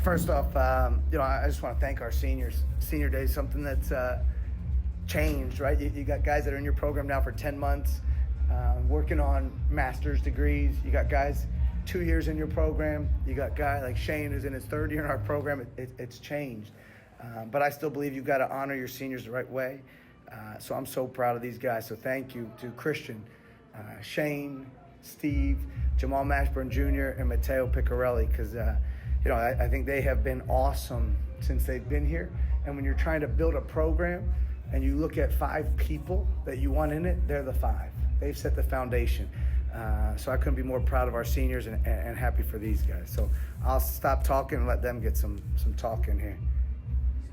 First off, I just want to thank our seniors. Senior Day is something that's changed, right? You got guys that are in your program now for 10 months, working on master's degrees. You got guys 2 years in your program. You got a guy like Shane who's in his third year in our program. It's changed. But I still believe you've got to honor your seniors the right way. So I'm so proud of these guys. So thank you to Christian, Shane, Steve, Jamal Mashburn Jr., and Matteo Piccarelli, because I think they have been awesome since they've been here. And when you're trying to build a program and you look at 5 people that you want in it, they're the 5. They've set the foundation. So I couldn't be more proud of our seniors and happy for these guys. So I'll stop talking and let them get some talk in here.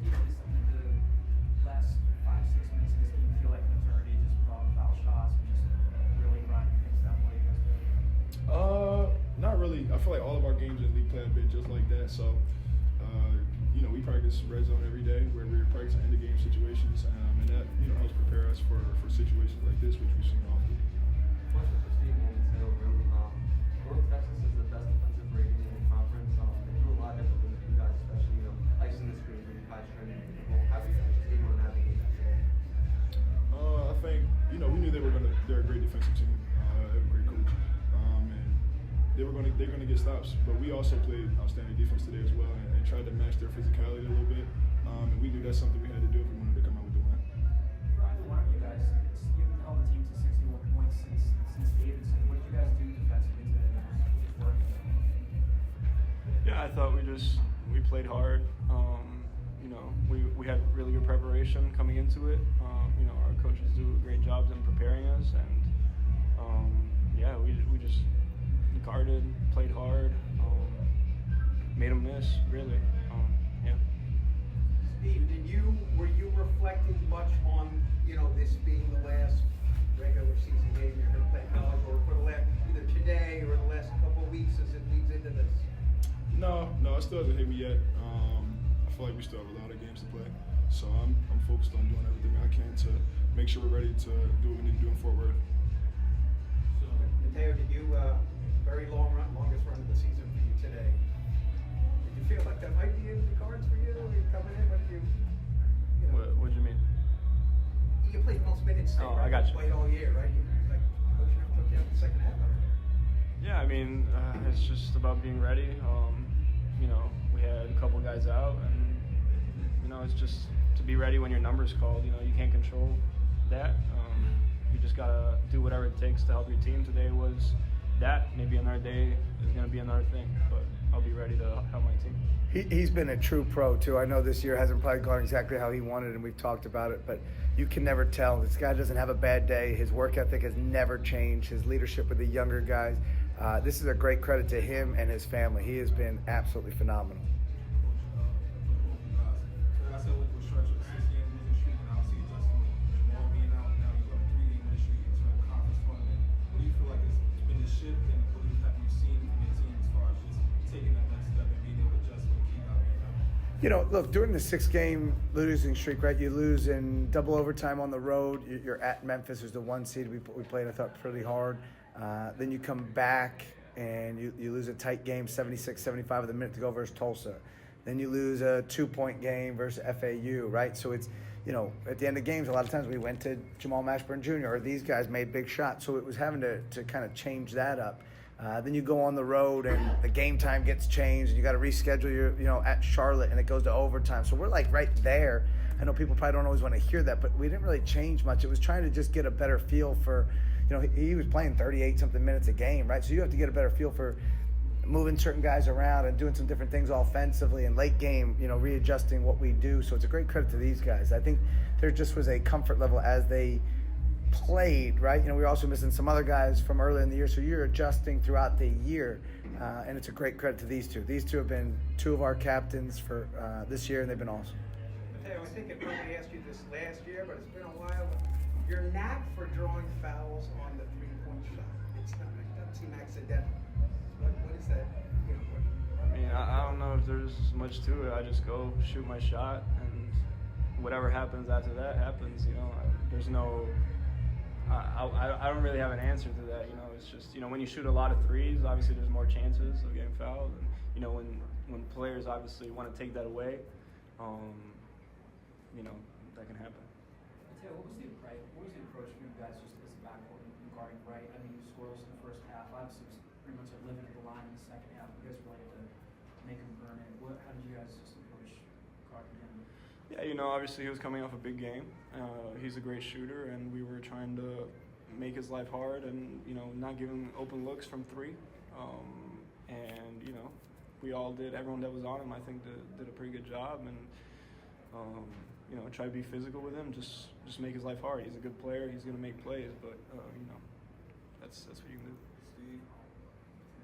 The last 5-6 minutes of this game feel like an eternity, just with all the foul shots and just really grinding things down. What do you guys do? Not really. I feel like all of our games in the league play a bit just like that. So, we practice red zone every day where we're practicing end of game situations, and that helps prepare us for situations like this, which we've seen often. Question for Steve and Matteo, really. North Texas is the best defensive rating in the conference. They do a lot of different things for you guys, especially icing the screen when you guys try to get the ball. How do you guys just able to navigate that today? I think we knew they're a great defensive team. They have a great coach, and they're gonna get stops. But we also played outstanding defense today as well, and tried to match their physicality a little bit. And we knew that's something we had to do if we wanted to come out with the win. For either one of you guys, you've held the team to 61 points since Davidson. What did you guys do defensively today to work? Yeah, I thought we played hard. We had really good preparation coming into it. Our coaches do great jobs in preparing us, and we just guarded, played hard, made them miss, really. Steve, were you reflecting much on this being the last regular season game you're going to play college, or for the last either today or the last couple of weeks as it leads into this? No, it still hasn't hit me yet. I feel like we still have a lot of games to play, so I'm focused on doing everything I can to make sure we're ready to do what we need to do in Fort Worth. So, Matteo, did you very longest run of the season for you today? Did you feel like that might be in the cards for you? Are you coming in? What did you? What do you mean? You played most minutes today, Oh, right? I got you. You played all year, right? Coach took you out the second half. Yeah, it's just about being ready. We had a couple guys out, and it's just to be ready when your number's called. You can't control that. You just gotta do whatever it takes to help your team. Today was that. Maybe another day is gonna be another thing, but I'll be ready to help my team. He's been a true pro, too. I know this year hasn't probably gone exactly how he wanted, and we've talked about it, but you can never tell. This guy doesn't have a bad day. His work ethic has never changed. His leadership with the younger guys. This is a great credit to him and his family. He has been absolutely phenomenal. I said with stretch of 6 games losing streak, and obviously Justin Jamal being out, now you've got a 3-game winning streak into a conference tournament. What do you feel like has been the shift, and what have you seen from your team as far as just taking that next step and being able to adjust with the key out here? Look, during the 6-game losing streak, right, you lose in double overtime on the road. You're at Memphis, who's the 1 seed. We played, I thought, pretty hard. Then you come back and you lose a tight game, 76-75 with a minute to go versus Tulsa. Then you lose a 2-point game versus FAU, right? So it's, at the end of games, a lot of times we went to Jamal Mashburn Jr. or these guys made big shots. So it was having to kind of change that up. Then you go on the road and the game time gets changed and you got to reschedule your, at Charlotte and it goes to overtime. So we're like right there. I know people probably don't always want to hear that, but we didn't really change much. It was trying to just get a better feel for, he was playing 38-something minutes a game, right? So you have to get a better feel for moving certain guys around and doing some different things offensively and late game, readjusting what we do. So it's a great credit to these guys. I think there just was a comfort level as they played, right? We were also missing some other guys from earlier in the year, so you're adjusting throughout the year, and it's a great credit to these two. These two have been 2 of our captains for this year, and they've been awesome. Mateo, I think I probably asked you this last year, but it's been a while. Your knack for drawing fouls on the 3-point shot, it doesn't seem accidental. What is that? I don't know if there's much to it. I just go shoot my shot, and whatever happens after that happens. There's no. I don't really have an answer to that. It's just when you shoot a lot of threes, obviously there's more chances of getting fouled. And when players obviously want to take that away, that can happen. Mateo, what was the approach for you guys just as a backcourt guarding right? I mean, you scoreless in the first half. Obviously, it was pretty much a living at the line in the second half. You guys really had to make him burn it. How did you guys just approach guarding him? Yeah, obviously he was coming off a big game. He's a great shooter, and we were trying to make his life hard and, not give him open looks from three. Everyone that was on him, I think, did a pretty good job. And, try to be physical with him, just make his life hard. He's a good player. He's going to make plays, but, that's what you can do. Steve,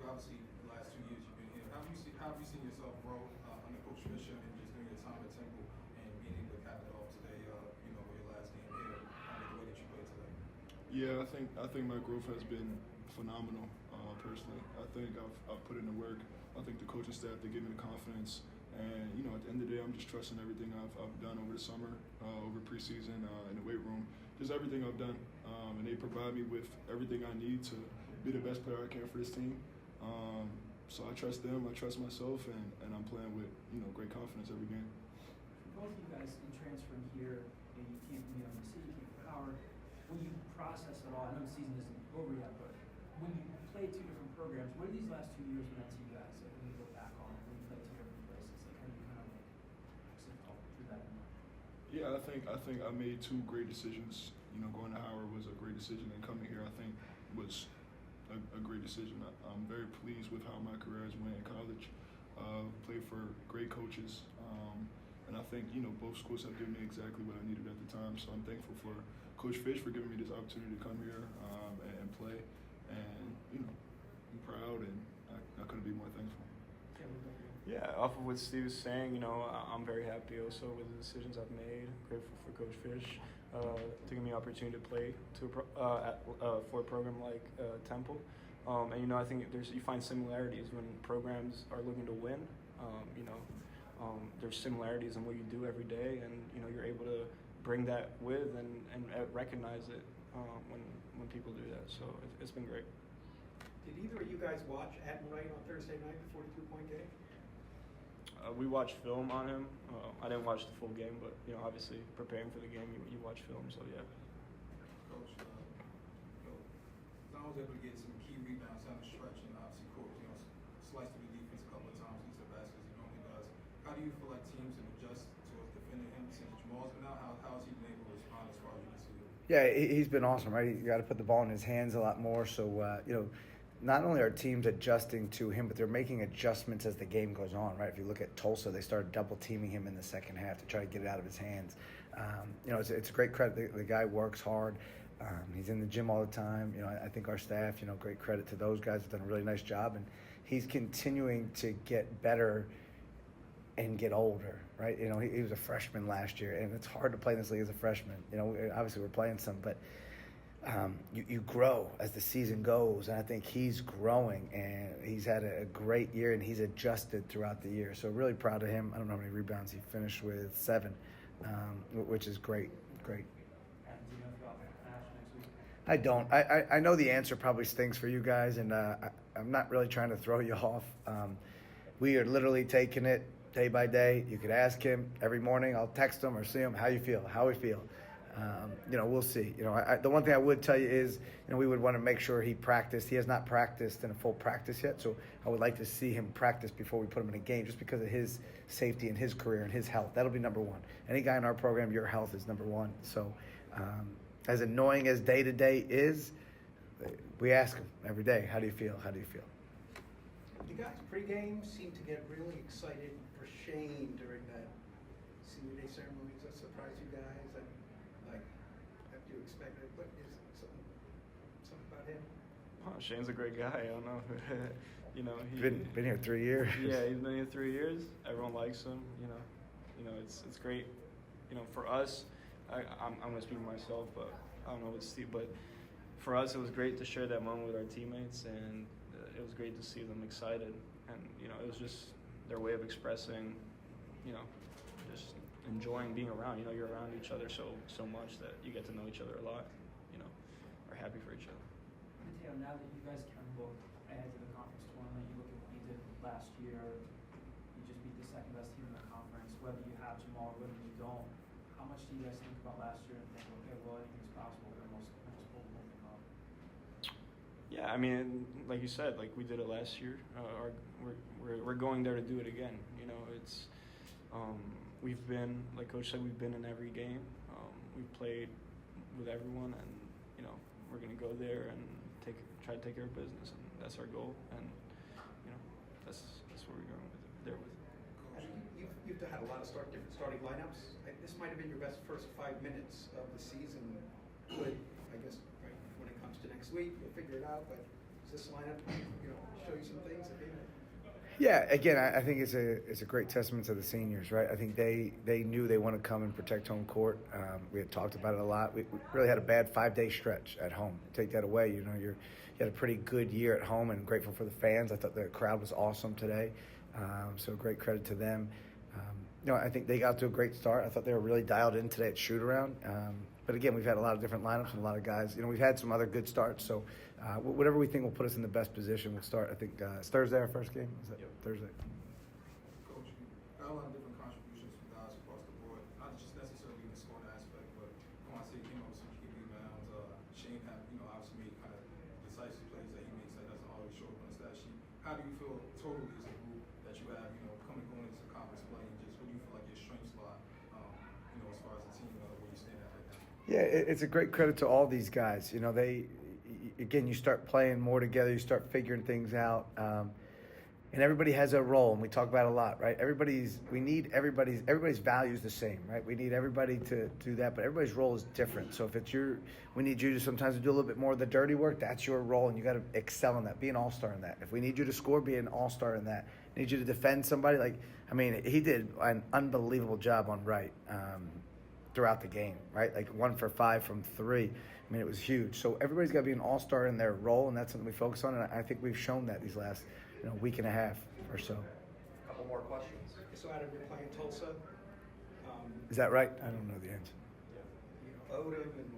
obviously the last 2 years you've been here. How have you seen yourself grow under Coach Fisher and just during your time at Temple and being able to cap it off today, with your last game here, the way that you played today? Yeah, I think my growth has been phenomenal. Personally, I think I've put in the work. I think the coaching staff, they give me the confidence, and at the end of the day, I'm just trusting everything I've done over the summer, over preseason, in the weight room, just everything I've done, and they provide me with everything I need to be the best player I can for this team. So I trust them, I trust myself, and I'm playing with great confidence every game. For both of you guys in transferring here, and you came from the city, you came from Howard. When you process it all, I know the season isn't over yet, but when you play two different programs, what are these last 2 years meant to you guys? Like when you look back on it, when you play two different places, like how do you kind of sift all through that? Yeah, I think I made two great decisions. Going to Howard was a great decision, and coming here I think was a great decision. I'm very pleased with how my career has went in college. Played for great coaches, and I think both schools have given me exactly what I needed at the time. So I'm thankful for Coach Fish for giving me this opportunity to come here and play. And I'm proud, and I couldn't be more thankful. Yeah, off of what Steve was saying, I'm very happy also with the decisions I've made. Grateful for Coach Fish to give me the opportunity to play for a program like Temple. And I think you find similarities when programs are looking to win. There's similarities in what you do every day, and you're able to bring that with and recognize it when people do that. So it's been great. Did either of you guys watch Adam Wright on Thursday night, the 42-point game? We watched film on him. I didn't watch the full game, but obviously preparing for the game, you watch film. So yeah. Coach, Zon was able to get some key rebounds down the stretch, and obviously, Coach, sliced through the defense a couple of times into the basket as he normally does. How do you feel like teams have adjusted to defending him since Jamal's been out? How has he been able to respond as far as you can see? Yeah, he's been awesome, right? You got to put the ball in his hands a lot more. So, not only are teams adjusting to him, but they're making adjustments as the game goes on, right? If you look at Tulsa, they started double teaming him in the second half to try to get it out of his hands. It's a great credit. The guy works hard. He's in the gym all the time. I think our staff, great credit to those guys. Have done a really nice job, and he's continuing to get better and get older, right? He was a freshman last year, and it's hard to play in this league as a freshman. Obviously we're playing some, but you grow as the season goes, and I think he's growing, and he's had a great year, and he's adjusted throughout the year. So really proud of him. I don't know how many rebounds he finished with, 7, which is great. I don't. I know the answer probably stinks for you guys, and I'm not really trying to throw you off. We are literally taking it day by day. You could ask him every morning. I'll text him or see him. How you feel? How we feel? We'll see. The one thing I would tell you is, we would want to make sure he practiced. He has not practiced in a full practice yet, so I would like to see him practice before we put him in a game, just because of his safety and his career and his health. That'll be number one. Any guy in our program, your health is number one. So, as annoying as day to day is, we ask him every day, how do you feel? How do you feel? You guys pregame seem to get really excited for Shane during that senior day ceremony. Does that surprise you guys? After you expect it, what is something about him? Oh, Shane's a great guy. I don't know. He's been here 3 years. Yeah, he's been here 3 years. Everyone likes him. It's great. For us, I'm going to speak for myself, but I don't know what Steve. But for us, it was great to share that moment with our teammates, and it was great to see them excited. And it was just their way of expressing, just enjoying being around. You're around each other so much that you get to know each other a lot. Are happy for each other. Mateo, now that you guys can look ahead to the conference tournament, you look at what you did last year. You just beat whether you have Jamal or whether you don't. How much do you guys think about last year and think, okay, well, anything's possible, we almost pulled the whole thing off? Yeah, I mean, like you said, like we did it last year. We're going there to do it again. You know, it's we've been, like Coach said, we've been in every game. We've played with everyone, and you know, we're gonna go there and try to take care of business, and that's our goal. And you know, that's where we're going with it. There with it. You've had a lot of different starting lineups. This might have been your best first 5 minutes of the season. Could, I guess, right, when it comes to next week, you'll figure it out. But does this lineup, show you some things? Yeah, again, I think it's a great testament to the seniors, right? I think they knew they want to come and protect home court. We had talked about it a lot. We really had a bad 5-day stretch at home. Take that away, you had a pretty good year at home, and grateful for the fans. I thought the crowd was awesome today, so great credit to them. I think they got to a great start. I thought they were really dialed in today at shoot around. But again, we've had a lot of different lineups and a lot of guys. We've had some other good starts. So whatever we think will put us in the best position, we'll start. I think it's Thursday our first game. Is that Thursday? Coach, you got a lot of different contributions from guys across the board, not just necessarily in the scoring aspect, but I want to say he came up with some key rebounds. Shane had, obviously made kind of decisive plays that he makes that doesn't always show up on the stat sheet. How do you feel totally as a group that you have, going into conference play, and just what do you feel like your strengths lie, as far as the team, where you stand at right now? Yeah, it's a great credit to all these guys. Again, you start playing more together, you start figuring things out, and everybody has a role, and we talk about it a lot, right? Everybody's value is the same, right? We need everybody to do that, but everybody's role is different. So if we need you to sometimes do a little bit more of the dirty work, that's your role, and you got to excel in that, be an all-star in that. If we need you to score, be an all-star in that. Need you to defend somebody, he did an unbelievable job on Wright throughout the game, right? 1 for 5 from 3. It was huge. So everybody's got to be an all-star in their role, and that's something we focus on. And I think we've shown that these last week and a half or so. A couple more questions. So Adam, you're playing Tulsa. Is that right? I don't know the answer. Odom and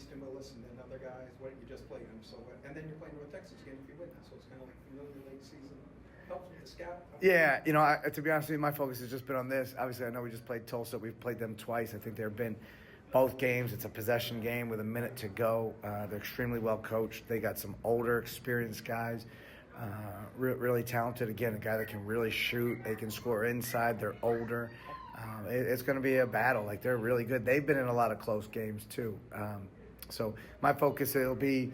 Keaston Willis, and then other guys. What you just played them. And then you're playing North Texas again if you win that. So it's kind of like familiar late season. Helps with the scout. Yeah, to be honest with you, my focus has just been on this. Obviously, I know we just played Tulsa. We've played them twice. I think there have been both games. It's a possession game with a minute to go. They're extremely well coached. They got some older, experienced guys, really talented. Again, a guy that can really shoot. They can score inside. They're older. It's going to be a battle. They're really good. They've been in a lot of close games too. So my focus will be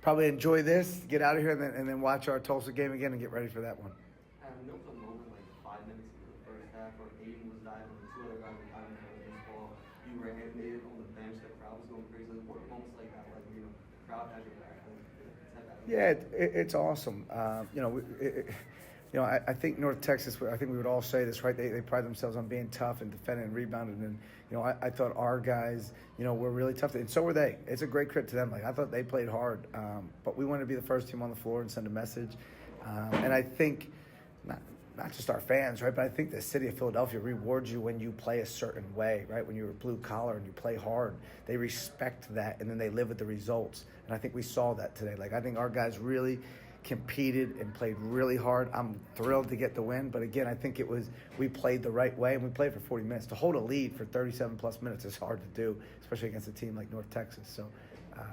probably enjoy this, get out of here, and then watch our Tulsa game again and get ready for that one. There was a moment 5 minutes into the first half where Aiden was diving, and 2 other guys were diving for the ball. You were animated on the bench, the crowd was going crazy. What are moments like that, the crowd has your back? Yeah, it's awesome. I think North Texas, I think we would all say this, right? They pride themselves on being tough and defending and rebounding. And, I thought our guys, were really tough. And so were they. It's a great credit to them. I thought they played hard. But we wanted to be the first team on the floor and send a message. And I think, not just our fans, right? But I think the city of Philadelphia rewards you when you play a certain way, right? When you're blue collar and you play hard, they respect that, and then they live with the results. And I think we saw that today. I think our guys really competed and played really hard. I'm thrilled to get the win, but again, I think we played the right way, and we played for 40 minutes. To hold a lead for 37 plus minutes is hard to do, especially against a team like North Texas. So,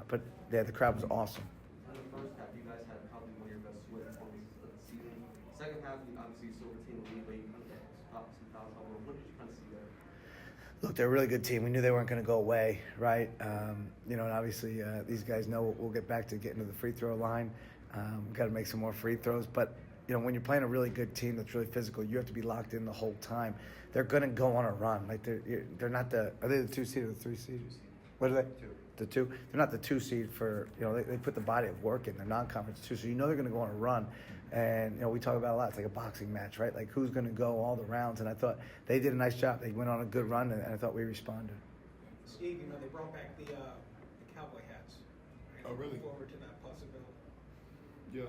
but yeah, the crowd was awesome. In the first half, you guys had probably one of your best scoring performances of the season. Second half, you obviously still retained the lead, but you kind of stopped some fouls. What did you kind of see there? Look, they're a really good team. We knew they weren't going to go away, right? And obviously these guys know we'll get back to getting to the free throw line. We've got to make some more free throws. But, when you're playing a really good team that's really physical, you have to be locked in the whole time. They're going to go on a run. They're not are they the 2 seed or the 3 seed? What are they? 2. The 2. They're not the 2 seed for, they put the body of work in. They're non-conference 2, so they're going to go on a run. And, we talk about a lot. It's like a boxing match, right? Who's going to go all the rounds. And I thought they did a nice job. They went on a good run, and I thought we responded. Steve, they brought back the cowboy hats. Oh, really? Look forward to that possibility. Yeah,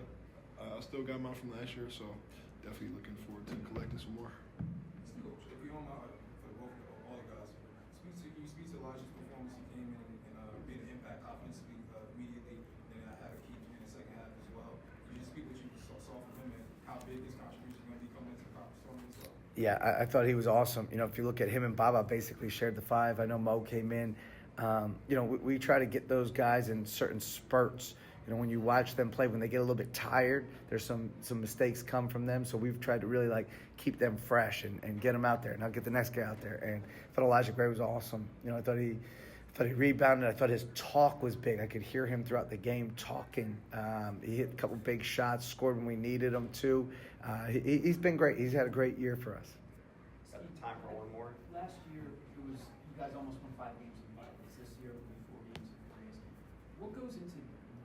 I still got mine from last year, so definitely looking forward to collecting some more. Coach, if you don't mind, for both all the guys, speak to Elijah's performance. He came in and made an impact offensively immediately, and then I had a key in the second half as well. Can you just speak what you saw from him and how big his contribution is going to be coming into the conference tournament as well? Yeah, I thought he was awesome. You know, if you look at him and Baba basically shared the 5. I know Mo came in. You know, we try to get those guys in certain spurts. You know, when you watch them play, when they get a little bit tired, there's some mistakes come from them. So we've tried to really like keep them fresh and get them out there, and I'll get the next guy out there. And I thought Elijah Gray was awesome. You know, I thought he rebounded. I thought his talk was big. I could hear him throughout the game talking. He hit a couple big shots, scored when we needed him to. He's been great. He's had a great year for us. Got time for one more. Last year, it was you guys almost won 5 games in 5 weeks. This year, it'll be 4 games in 3 days. What goes into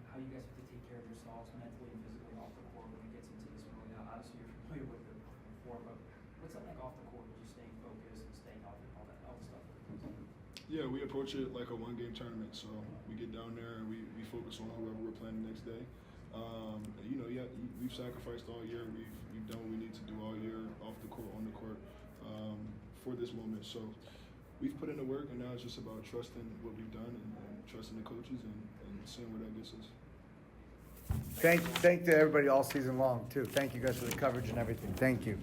how you guys have to take care of yourselves mentally and physically off the court when it gets into this mode? Now, obviously, you're familiar with the form, but what's it like off the court? Just staying focused and staying healthy, all the stuff. Yeah, we approach it like a one-game tournament. So we get down there and we focus on whoever we're playing the next day. You know, yeah, we've sacrificed all year. We've done what we need to do all year, off the court, on the court, for this moment. So we've put in the work, and now it's just about trusting what we've done and trusting the coaches and seeing where that gets us. Thank to everybody all season long too. Thank you guys for the coverage and everything. Thank you.